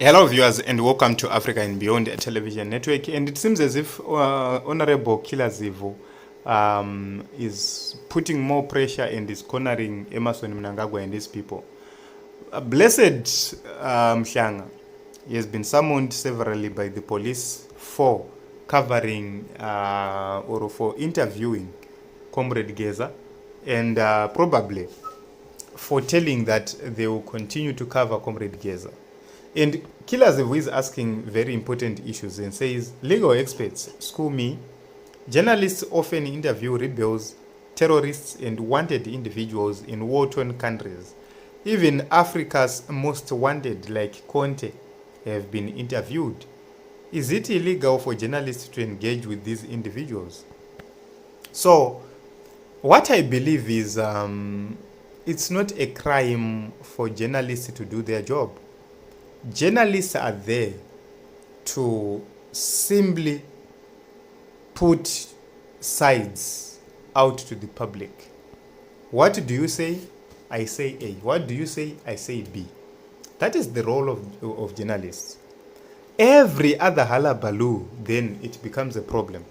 Hello viewers and welcome to Africa and Beyond Television Network. And it seems as if Honorable Killer Zivhu is putting more pressure and is cornering Mnangagwa and his people. Blessed Mhlanga, he has been summoned severally by the police for covering or for interviewing Comrade Geza and probably for telling that they will continue to cover Comrade Geza. And Killer Zivhu is asking very important issues and says, legal experts school me. Journalists often interview rebels, terrorists, and wanted individuals in war-torn countries. Even Africa's most wanted, like Conte, have been interviewed. Is it illegal for journalists to engage with these individuals? So, what I believe is it's not a crime for journalists to do their job. Journalists are there to simply put sides out to the public. What do you say? I say A. What do you say? I say B. That is the role of journalists. Every other hullabaloo, then it becomes a problem.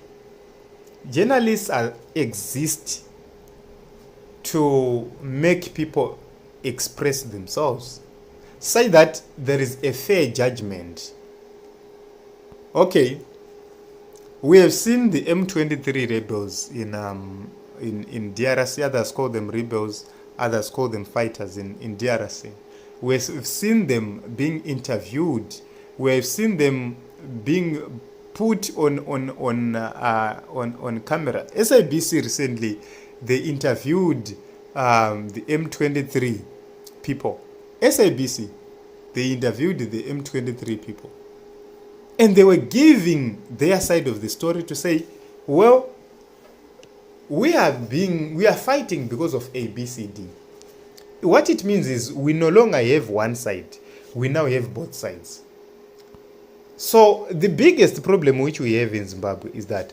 Journalists exist to make people express themselves. Say that there is a fair judgment. Okay, we have seen the M23 rebels in DRC. Others call them rebels, others call them fighters in DRC. We have seen them being interviewed. We have seen them being put on camera. SABC recently, they interviewed the M23 people. SABC, they interviewed the M23 people. And they were giving their side of the story to say, well, we are fighting because of A, B, C, D. What it means is we no longer have one side. We now have both sides. So the biggest problem which we have in Zimbabwe is that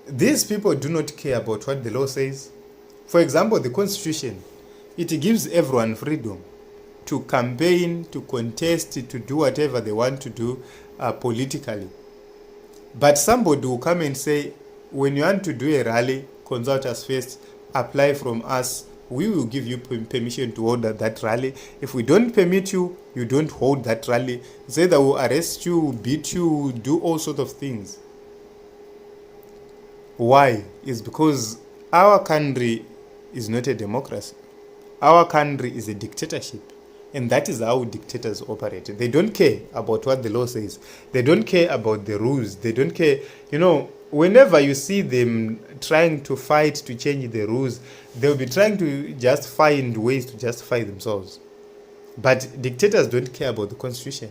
these people do not care about what the law says. For example, the Constitution, it gives everyone freedom to campaign, to contest, to do whatever they want to do politically. But somebody will come and say, when you want to do a rally, consult us first, apply from us, we will give you permission to hold that rally. If we don't permit you, you don't hold that rally. Say that we'll arrest you, beat you, do all sorts of things. Why? It's because our country is not a democracy. Our country is a dictatorship, and that is how dictators operate. They don't care about what the law says. They don't care about the rules. They don't care. You know, whenever you see them trying to fight to change the rules, they'll be trying to just find ways to justify themselves. But dictators don't care about the Constitution.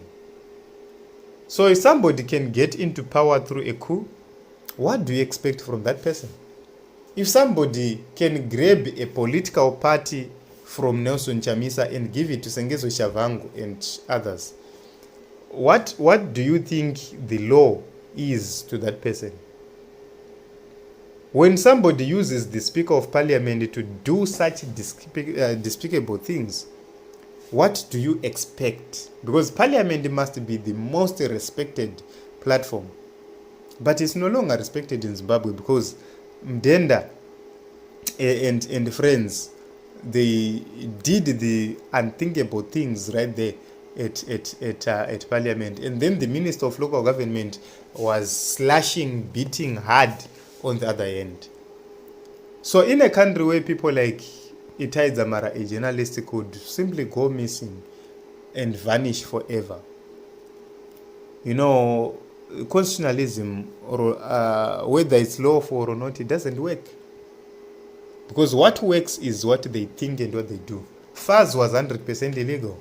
So if somebody can get into power through a coup, what do you expect from that person? If somebody can grab a political party from Nelson Chamisa and give it to Sengezo Shavangu and others, what do you think the law is to that person? When somebody uses the Speaker of Parliament to do such despicable things, what do you expect? Because Parliament must be the most respected platform. But it's no longer respected in Zimbabwe because Mdenda and friends, they did the unthinkable things right there at Parliament. And then the Minister of Local Government was slashing, beating hard on the other end. So in a country where people like Itai Dzamara, a journalist, could simply go missing and vanish forever, you know, constitutionalism, or whether it's lawful or not, it doesn't work. Because what works is what they think and what they do. FAS was 100% illegal,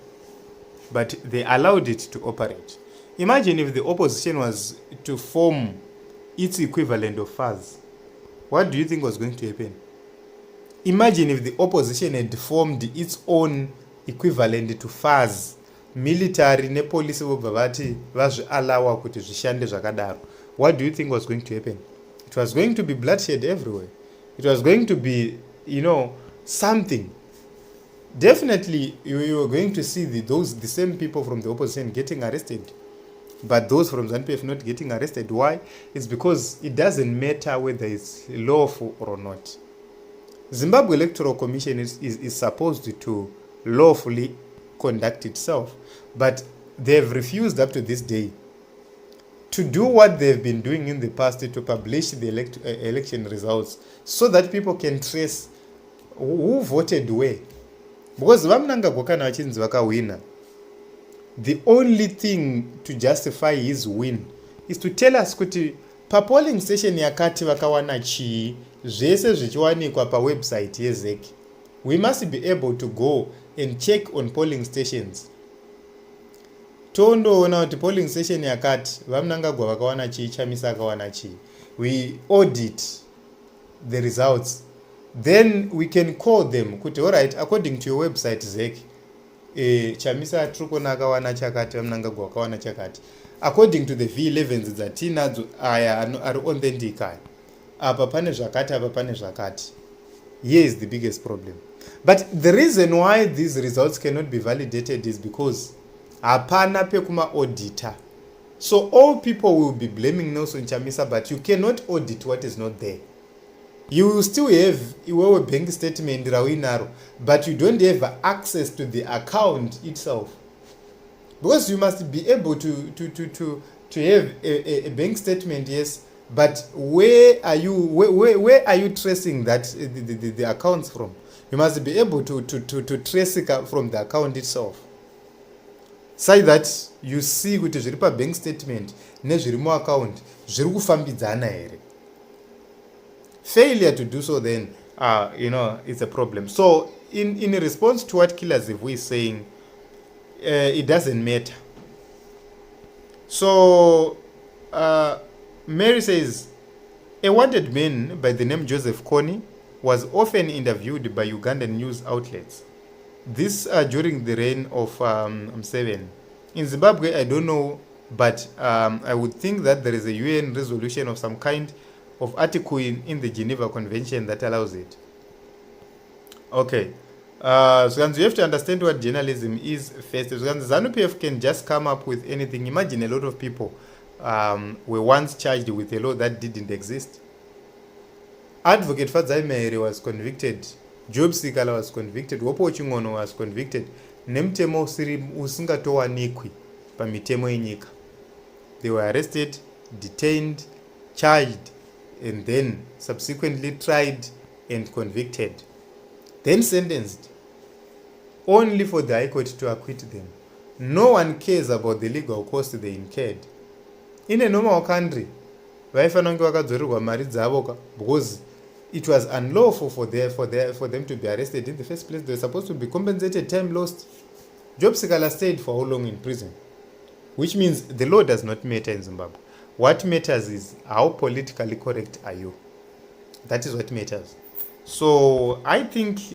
but they allowed it to operate. Imagine if the opposition was to form its equivalent of FAS. What do you think was going to happen? Imagine if the opposition had formed its own equivalent to FAS. Military ne police vobvavati vazvialawa kuti zvishande zvakadaro. What do you think was going to happen? It was going to be bloodshed everywhere. It was going to be, you know, something. definitely you are going to see the same people from the opposition getting arrested, but those from ZANU-PF not getting arrested. Why? It's because it doesn't matter whether it's lawful or not. Zimbabwe Electoral Commission is supposed to lawfully conduct itself, but they've refused up to this day to do what they've been doing in the past, to publish the election results so that people can trace who voted where. Because Mnangagwa kana vachinzi vakawina, the only thing to justify his win is to tell us kuti pa polling station yakati vakawana chii, zvese zvichiwanikwa pa website yeZEC. We must be able to go and check on polling stations. Tondoona kuti polling station yakati vaMnangagwa vakawana chii, Chamisa akawana chii. We audit the results. Then we can call them kuti all right, according to your website ZEC, Chamisa Trukona akawana chakati, vaMnangagwa vakawana chakati. According to the V11s dzatinadzo aya ari authentic aya, apa pane zvakati, apa pane zvakati. Here is the biggest problem. But the reason why these results cannot be validated is because hapana pekuma auditor. So all people will be blaming Nelson Chamisa, but you cannot audit what is not there. You will still have your bank statement rawinaro, but you don't have access to the account itself. Because you must be able to have a bank statement, yes, but where are you tracing that the accounts from? You must be able to trace it from the account itself. Say that you see with a bank statement, nezvirimo account, zviri kufambidzana here. Failure to do so then, it's a problem. So in response to what Killer Zivhu is saying, it doesn't matter. So Mary says, a wanted man by the name Joseph Kony was often interviewed by Ugandan news outlets. This during the reign of Museveni. In Zimbabwe, I don't know, but I would think that there is a UN resolution of some kind of article in the Geneva Convention that allows it. Okay. So you have to understand what journalism is first. So ZANU-PF can just come up with anything. Imagine a lot of people were once charged with a law that didn't exist. Advocate Fadzai Mahere was convicted. Job Sikala was convicted. Wopo Chingono was convicted. Nemtemo usingatowanikwi pamitemo yenyika. They were arrested, detained, charged, and then subsequently tried and convicted. Then sentenced, only for the High Court to acquit them. No one cares about the legal cost they incurred. In a normal country, because it was unlawful for them to be arrested in the first place. They were supposed to be compensated time lost. Job Sikala stayed for how long in prison? Which means the law does not matter in Zimbabwe. What matters is how politically correct are you. That is what matters. So I think